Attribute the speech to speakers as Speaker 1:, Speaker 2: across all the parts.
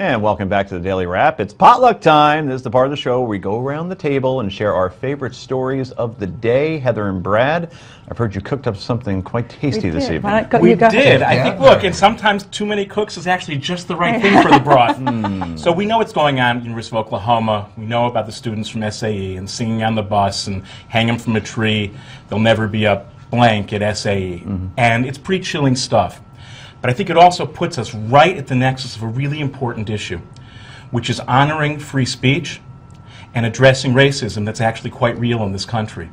Speaker 1: And welcome back to the Daily Wrap. It's potluck time. This is the part of the show where we go around the table and share our favorite stories of the day. Heather and Brad, I've heard you cooked up something quite tasty this evening.
Speaker 2: We did. I think, look, and sometimes too many cooks is actually just the right thing for the broth. So we know what's going on at the University of Oklahoma. We know about the students from SAE and singing on the bus and hanging from a tree. There'll never be a blank at SAE. And it's pretty chilling stuff. But I think it also puts us right at the nexus of a really important issue, which is honoring free speech and addressing racism that's actually quite real in this country.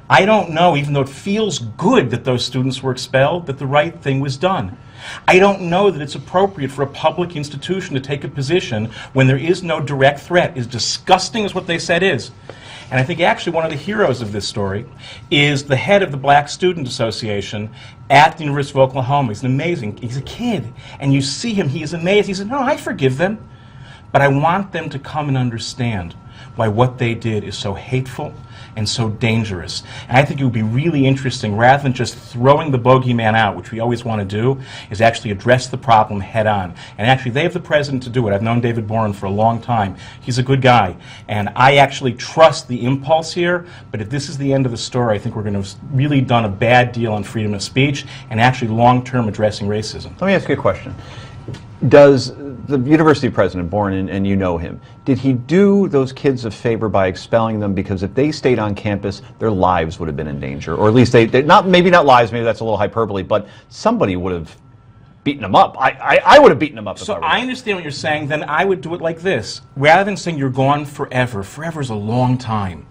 Speaker 2: I don't know, even though it feels good that those students were expelled, that the right thing was done. I don't know that it's appropriate for a public institution to take a position when there is no direct threat, as disgusting as what they said is. And I think actually one of the heroes of this story is the head of the Black Student Association at the University of Oklahoma. He's he's a kid, and you see him, he is amazed. He said, no, I forgive them, but I want them to come and understand why what they did is so hateful and so dangerous. And I think it would be really interesting, rather than just throwing the bogeyman out, which we always want to do, is actually address the problem head on. And actually, they have the president to do it. I've known David Boren for a long time. He's a good guy. And I actually trust the impulse here, but if this is the end of the story, I think we're going to have really done a bad deal on freedom of speech and actually long-term addressing racism.
Speaker 1: Let me ask you a question. Does the university president, Boren, and you know him, did he do those kids a favor by expelling them? Because if they stayed on campus, their lives would have been in danger, or at least maybe not lives, maybe that's a little hyperbole, but somebody would have beaten them up. I would have beaten them up.
Speaker 2: So I understand what you're saying. Then I would do it like this. Rather than saying you're gone forever, forever is a long time,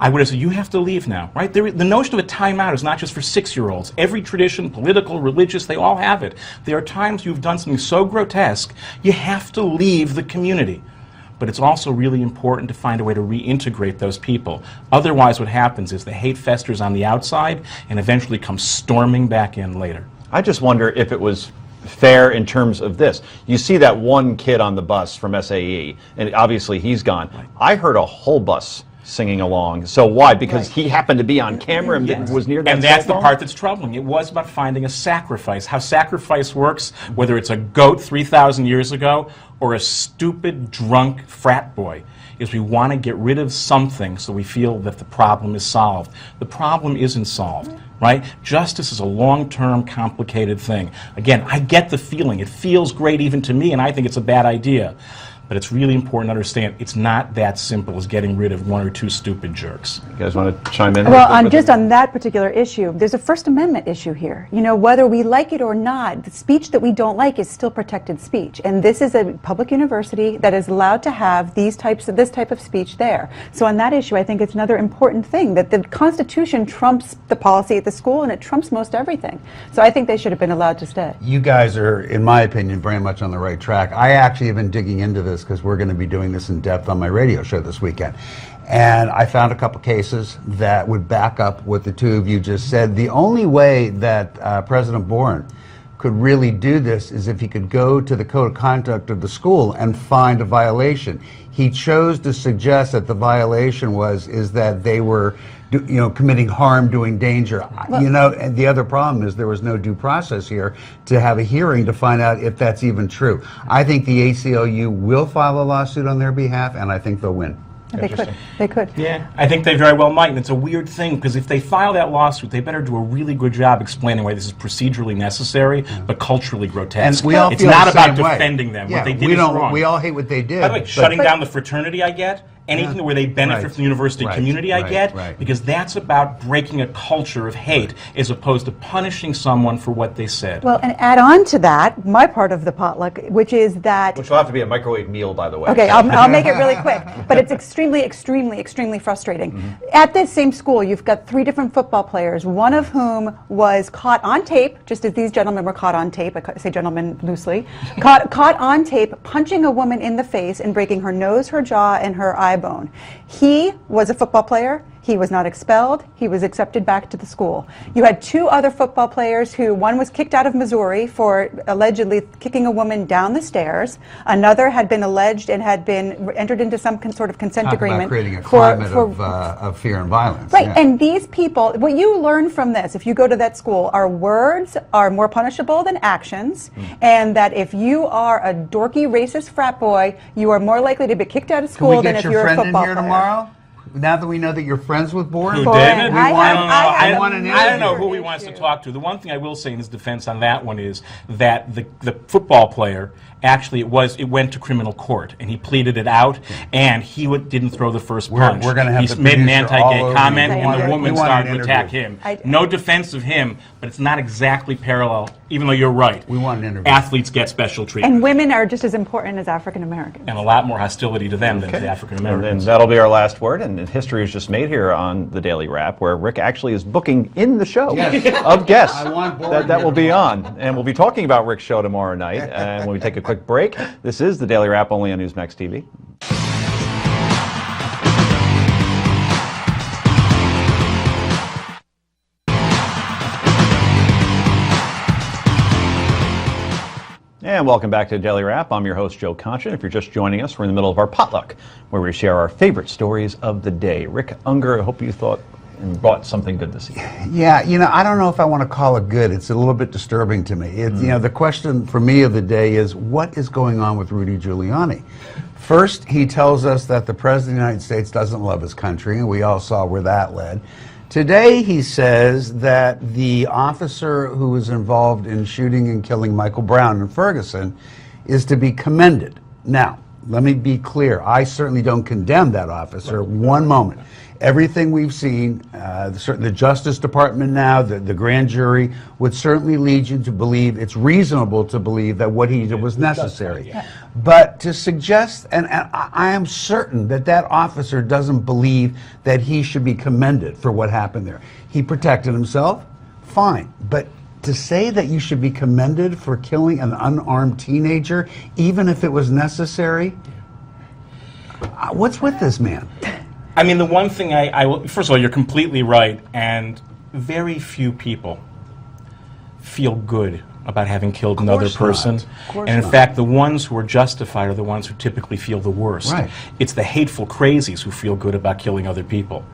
Speaker 2: I would have said, you have to leave now, right? The notion of a timeout is not just for 6-year-olds. Every tradition, political, religious, they all have it. There are times you've done something so grotesque, you have to leave the community. But it's also really important to find a way to reintegrate those people. Otherwise, what happens is the hate festers on the outside and eventually comes storming back in later.
Speaker 1: I just wonder if it was fair in terms of this. You see that one kid on the bus from SAE, and obviously he's gone. Right. I heard a whole bus singing along. So why? Because he happened to be on camera and was near that.
Speaker 2: And that's the part that's troubling. It was about finding a sacrifice. How sacrifice works, whether it's a goat 3,000 years ago or a stupid, drunk frat boy, is we want to get rid of something so we feel that the problem is solved. The problem isn't solved. Right? Justice is a long-term, complicated thing. Again, I get the feeling. It feels great even to me, and I think it's a bad idea. But it's really important to understand it's not that simple as getting rid of 1 or 2 stupid jerks.
Speaker 1: You guys want to chime in?
Speaker 3: Well, just on that particular issue, there's a First Amendment issue here. You know, whether we like it or not, the speech that we don't like is still protected speech. And this is a public university that is allowed to have this type of speech there. So on that issue, I think it's another important thing, that the Constitution trumps the policy at the school, and it trumps most everything. So I think they should have been allowed to stay.
Speaker 4: You guys are, in my opinion, very much on the right track. I actually have been digging into this because we're going to be doing this in depth on my radio show this weekend. And I found a couple cases that would back up what the two of you just said. The only way that President Boren could really do this is if he could go to the code of conduct of the school and find a violation. He chose to suggest that the violation is that they were committing harm, doing danger. Well, and the other problem is there was no due process here to have a hearing to find out if that's even true. I think the ACLU will file a lawsuit on their behalf, and I think they'll win.
Speaker 3: They could.
Speaker 2: Yeah, I think they very well might, and it's a weird thing, because if they file that lawsuit, they better do a really good job explaining why this is procedurally necessary, but culturally grotesque.
Speaker 4: And we all
Speaker 2: it's
Speaker 4: feel
Speaker 2: not
Speaker 4: the
Speaker 2: about
Speaker 4: same way.
Speaker 2: defending them.
Speaker 4: Yeah,
Speaker 2: what they did is wrong.
Speaker 4: We all hate what they did.
Speaker 2: By the way, shutting down the fraternity, I get. Anything where they benefit from the university community, I get, because that's about breaking a culture of hate as opposed to punishing someone for what they said.
Speaker 3: Well, and add on to that, my part of the potluck, which is that...
Speaker 1: Which will have to be a microwave meal, by the way.
Speaker 3: Okay, I'll make it really quick. But it's extremely, extremely, extremely frustrating. At this same school, you've got 3 different football players, one of whom was caught on tape, just as these gentlemen were caught on tape, I say gentlemen loosely, caught on tape punching a woman in the face and breaking her nose, her jaw, and her eye bone. He was a football player. He was not expelled. He was accepted back to the school. You had 2 other football players who, one was kicked out of Missouri for allegedly kicking a woman down the stairs. Another had been alleged and had been entered into some sort of consent
Speaker 4: Talk
Speaker 3: agreement.
Speaker 4: about creating a climate of fear and violence.
Speaker 3: Right,
Speaker 4: yeah.
Speaker 3: and these people, what you learn from this, if you go to that school, are words are more punishable than actions, and that if you are a dorky racist frat boy, you are more likely to be kicked out of
Speaker 4: Can
Speaker 3: school
Speaker 4: we
Speaker 3: than
Speaker 4: get
Speaker 3: if
Speaker 4: your
Speaker 3: you're a
Speaker 4: friend in
Speaker 3: football
Speaker 4: here
Speaker 3: player.
Speaker 4: tomorrow? Now that we know that you're friends with Boren?
Speaker 2: Who
Speaker 3: Boren,
Speaker 2: did it?
Speaker 3: I
Speaker 2: I don't know.
Speaker 3: have
Speaker 2: I
Speaker 4: want an
Speaker 2: I don't
Speaker 4: interview.
Speaker 2: know who he wants to talk to. The one thing I will say in his defense on that one is that the football player actually it went to criminal court and he pleaded it out and he didn't throw the first punch.
Speaker 4: We're gonna have
Speaker 2: he
Speaker 4: the
Speaker 2: made an
Speaker 4: producer all
Speaker 2: anti-gay
Speaker 4: over
Speaker 2: comment
Speaker 3: you. We
Speaker 2: and
Speaker 3: want-
Speaker 2: the
Speaker 3: we
Speaker 2: woman
Speaker 4: want
Speaker 2: started
Speaker 4: an
Speaker 2: to attack
Speaker 4: interview.
Speaker 2: him. No defense of him, but it's not exactly parallel. Even though you're right,
Speaker 4: We want an interview.
Speaker 2: athletes get special treatment
Speaker 3: And women are just as important as African Americans.
Speaker 2: and a lot more hostility to them than to the African
Speaker 1: And
Speaker 2: Americans.
Speaker 1: that'll be our last word, and history is just made here on the Daily Wrap, where Rick actually is booking in the show of guests
Speaker 4: I want Boren
Speaker 1: that
Speaker 4: here
Speaker 1: will be
Speaker 4: tomorrow.
Speaker 1: on. And we'll be talking about Rick's show tomorrow night, and when we take a quick break. This is the Daily Wrap, only on Newsmax TV. And welcome back to the Daily Wrap. I'm your host, Joe Concha. If you're just joining us, we're in the middle of our potluck, where we share our favorite stories of the day. Rick Unger, I hope you thought and brought something good this evening.
Speaker 4: Yeah, I don't know if I want to call it good. It's a little bit disturbing to me. The question for me of the day is, what is going on with Rudy Giuliani? First, he tells us that the President of the United States doesn't love his country, and we all saw where that led. Today, he says that the officer who was involved in shooting and killing Michael Brown in Ferguson is to be commended. Now, let me be clear. I certainly don't condemn that officer. One moment. Everything we've seen, the Justice Department now, the grand jury, would certainly lead you to believe, it's reasonable to believe that what he did was necessary. But to suggest, and I am certain that that officer doesn't believe that he should be commended for what happened there. He protected himself, fine. But to say that you should be commended for killing an unarmed teenager, even if it was necessary, what's with this man?
Speaker 2: I mean, the one thing I will, first of all, you're completely right, and very few people feel good about having killed another person. And in fact, the ones who are justified are the ones who typically feel the worst.
Speaker 4: Right.
Speaker 2: It's the hateful crazies who feel good about killing other people.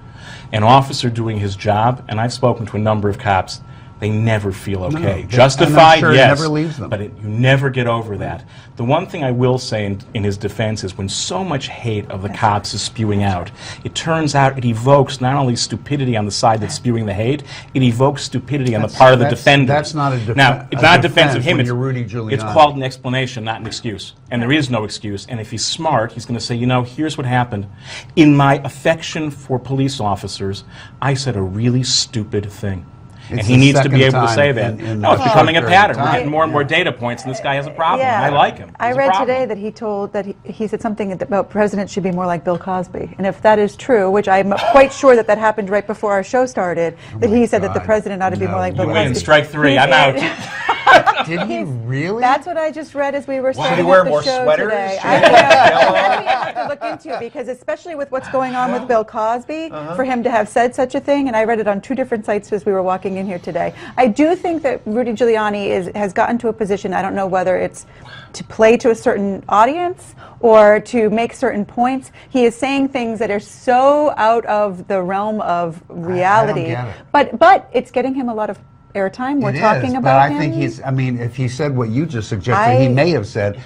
Speaker 2: An officer doing his job, and I've spoken to a number of cops, they never feel okay.
Speaker 4: and
Speaker 2: Justified,
Speaker 4: I'm sure it
Speaker 2: yes,
Speaker 4: never leaves them.
Speaker 2: but you never get over that. The one thing I will say in his defense is when so much hate of the cops is spewing out, it turns out it evokes not only stupidity on the side that's spewing the hate, it evokes stupidity on the part of the defender.
Speaker 4: That's not a
Speaker 2: Now, it's not a defense of him.
Speaker 4: when you're Rudy Giuliani.
Speaker 2: It's called an explanation, not an excuse. And there is no excuse. And if he's smart, he's going to say, here's what happened. In my affection for police officers, I said a really stupid thing. And
Speaker 4: It's
Speaker 2: he
Speaker 4: the
Speaker 2: needs to be
Speaker 4: second
Speaker 2: able to say
Speaker 4: time
Speaker 2: that.
Speaker 4: in
Speaker 2: No, it's
Speaker 4: a
Speaker 2: becoming a
Speaker 4: short period of
Speaker 2: pattern. We're
Speaker 4: time.
Speaker 2: getting more and more data points, and this guy has a problem.
Speaker 3: Yeah.
Speaker 2: I like him.
Speaker 3: I
Speaker 2: He's a
Speaker 3: read
Speaker 2: problem.
Speaker 3: today that he told that he said something about presidents should be more like Bill Cosby. And if that is true, which I'm quite sure that happened right before our show started, that he said that the
Speaker 4: God.
Speaker 3: president ought to be more like
Speaker 4: No
Speaker 3: Bill
Speaker 2: You
Speaker 3: Cosby.
Speaker 2: win. Strike three.
Speaker 3: He
Speaker 2: I'm
Speaker 3: did.
Speaker 2: out.
Speaker 4: Did he really?
Speaker 3: That's what I just read as we were
Speaker 1: Should he
Speaker 3: starting
Speaker 1: wear
Speaker 3: up the
Speaker 1: more
Speaker 3: show
Speaker 1: sweaters?
Speaker 3: today.
Speaker 1: Should
Speaker 3: I
Speaker 1: he
Speaker 3: don't know.
Speaker 1: yellow?
Speaker 3: That's what we have to look into, because especially with what's going on with Bill Cosby, for him to have said such a thing, and I read it on 2 different sites as we were walking in here today. I do think that Rudy Giuliani has gotten to a position, I don't know whether it's to play to a certain audience or to make certain points. He is saying things that are so out of the realm of reality.
Speaker 4: I don't get it.
Speaker 3: But it's getting him a lot of airtime. We're
Speaker 4: It
Speaker 3: talking
Speaker 4: is,
Speaker 3: about
Speaker 4: but
Speaker 3: him.
Speaker 4: I think if he said what you just suggested, he
Speaker 3: I-
Speaker 4: may have said,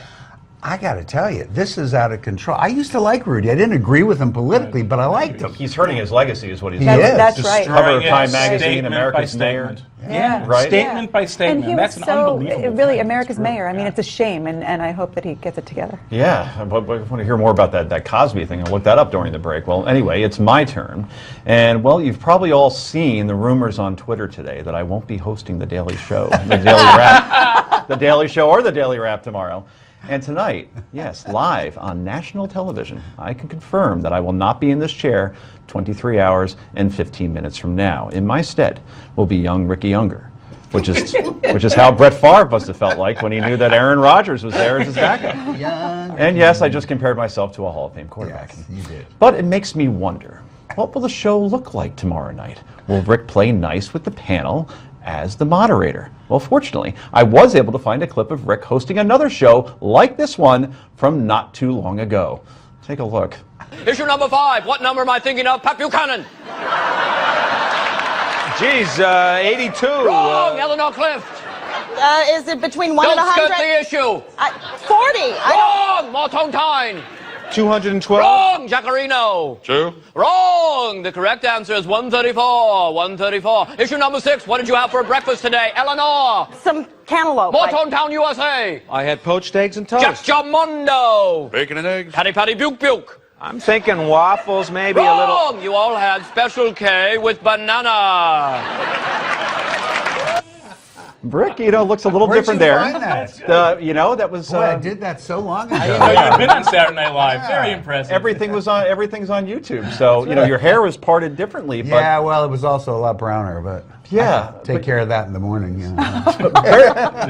Speaker 4: I got to tell you, this is out of control. I used to like Rudy. I didn't agree with him politically, but I liked him.
Speaker 1: He's hurting his legacy, is what he's
Speaker 4: He
Speaker 1: doing.
Speaker 4: is.
Speaker 3: That's right.
Speaker 1: Cover of
Speaker 2: Destroying
Speaker 1: Time
Speaker 2: it
Speaker 1: magazine,
Speaker 2: statement by
Speaker 1: America's mayor.
Speaker 2: statement.
Speaker 3: Yeah.
Speaker 1: Right?
Speaker 2: Statement by statement.
Speaker 3: And he
Speaker 2: That's
Speaker 3: was
Speaker 2: an
Speaker 3: so,
Speaker 2: unbelievable
Speaker 3: really,
Speaker 2: thing.
Speaker 3: America's
Speaker 2: It's true.
Speaker 3: mayor. I mean, it's a shame, and I hope that he gets it together.
Speaker 1: Yeah, I want to hear more about that Cosby thing. I looked that up during the break. Well, anyway, it's my turn. And, well, you've probably all seen the rumors on Twitter today that I won't be hosting the Daily Show, the Daily Wrap, the Daily Show or the Daily Wrap tomorrow. And tonight, yes, live on national television, I can confirm that I will not be in this chair 23 hours and 15 minutes from now. In my stead will be young Ricky Unger, which is how Brett Favre must have felt like when he knew that Aaron Rodgers was there as his backup.
Speaker 4: Young.
Speaker 1: And yes, I just compared myself to a Hall of Fame quarterback.
Speaker 4: Yes, you did.
Speaker 1: But it makes me wonder, What will the show look like tomorrow night? Will Rick play nice with the panel as the moderator? Well, fortunately, I was able to find a clip of Rick hosting another show like this one from not too long ago. Take a look.
Speaker 5: Issue number 5. What number am I thinking of? Pat Buchanan.
Speaker 6: Geez, 82.
Speaker 5: Wrong, Eleanor Clift.
Speaker 7: Is it between 1 and
Speaker 5: Don't
Speaker 7: 100?
Speaker 5: skirt the issue.
Speaker 7: 40.
Speaker 5: Wrong, Morton Tyne.
Speaker 6: 212.
Speaker 5: Wrong, Jacarino.
Speaker 6: True.
Speaker 5: Wrong. The correct answer is 134. 134. Issue number 6. What did you have for breakfast today? Eleanor.
Speaker 7: Some cantaloupe.
Speaker 5: Morton Town, USA.
Speaker 6: I had poached eggs and toast.
Speaker 5: Jack Mondo.
Speaker 6: Bacon and eggs.
Speaker 5: Patty Patty Buke Buke.
Speaker 6: I'm thinking waffles, maybe a little.
Speaker 5: Wrong. You all had Special K with banana.
Speaker 1: Rick, looks a little
Speaker 4: Where'd
Speaker 1: different
Speaker 4: you
Speaker 1: there.
Speaker 4: find that?
Speaker 1: That was.
Speaker 4: Boy, I did that so long ago.
Speaker 2: You've been on Saturday Night Live. Very impressive.
Speaker 1: Everything's on YouTube. So your hair was parted differently. But
Speaker 4: Yeah, well, it was also a lot browner, but
Speaker 1: Yeah,
Speaker 4: take care of that in the morning.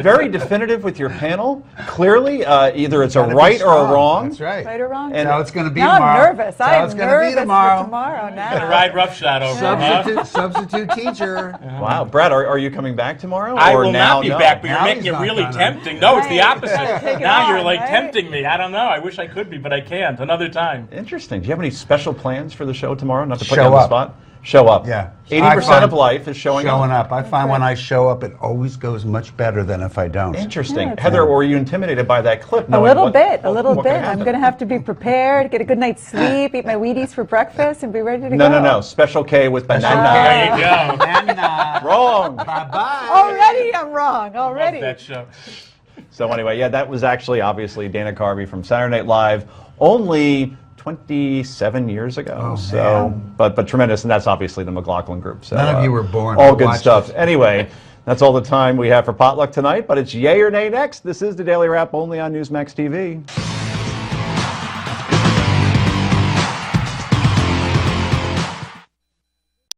Speaker 1: very definitive with your panel. Clearly, either it's a
Speaker 4: Gotta be
Speaker 1: right or a
Speaker 4: strong.
Speaker 1: wrong.
Speaker 4: That's right.
Speaker 3: Right or wrong?
Speaker 1: And
Speaker 4: Now it's going to be
Speaker 3: now
Speaker 4: tomorrow.
Speaker 3: I'm nervous.
Speaker 4: Now
Speaker 3: I
Speaker 4: it's
Speaker 3: am
Speaker 4: gonna be
Speaker 3: nervous
Speaker 4: tomorrow.
Speaker 3: for tomorrow now.
Speaker 2: Gonna ride roughshod over, huh?
Speaker 4: Substitute teacher.
Speaker 1: Wow, Brad, are you coming back tomorrow?
Speaker 2: I
Speaker 1: or
Speaker 2: will
Speaker 1: now,
Speaker 2: not be
Speaker 1: no?
Speaker 2: back, but you're
Speaker 4: Now
Speaker 2: making
Speaker 4: he's
Speaker 2: it
Speaker 4: not
Speaker 2: really
Speaker 4: gonna.
Speaker 2: tempting. No, it's the
Speaker 3: Right.
Speaker 2: opposite.
Speaker 3: Take it
Speaker 2: Now
Speaker 3: on,
Speaker 2: you're like
Speaker 3: right?
Speaker 2: tempting me. I don't know. I wish I could be, but I can't. Another time.
Speaker 1: Interesting. Do you have any special plans for the show tomorrow? Not to put
Speaker 4: Show
Speaker 1: you on the
Speaker 4: up.
Speaker 1: spot. Show up.
Speaker 4: Yeah.
Speaker 1: 80% of life is showing up.
Speaker 4: I find when I show up, it always goes much better than if I don't.
Speaker 1: Interesting.
Speaker 3: Yeah, it's
Speaker 1: Heather, were you intimidated by that clip?
Speaker 3: A
Speaker 1: knowing
Speaker 3: little
Speaker 1: what-
Speaker 3: bit, a
Speaker 1: what-
Speaker 3: little
Speaker 1: what could
Speaker 3: bit. I'm
Speaker 1: happen?
Speaker 3: going to have to be prepared, get a good night's sleep, eat my Wheaties for breakfast, and be ready to
Speaker 1: No,
Speaker 3: go.
Speaker 1: no. Special K with banana.
Speaker 2: There you go.
Speaker 1: Wrong.
Speaker 4: Bye-bye.
Speaker 3: Already I'm wrong,
Speaker 2: Love
Speaker 3: already.
Speaker 2: that show.
Speaker 1: So anyway, yeah, that was actually obviously Dana Carvey from Saturday Night Live, only 27 years ago.
Speaker 4: Oh,
Speaker 1: so,
Speaker 4: man.
Speaker 1: but tremendous, and that's obviously the McLaughlin Group. So
Speaker 4: None of you were born.
Speaker 1: All
Speaker 4: I
Speaker 1: good
Speaker 4: watched
Speaker 1: stuff.
Speaker 4: it.
Speaker 1: Anyway, that's all the time we have for Potluck tonight. But it's yay or nay next. This is the Daily Wrap only on Newsmax TV.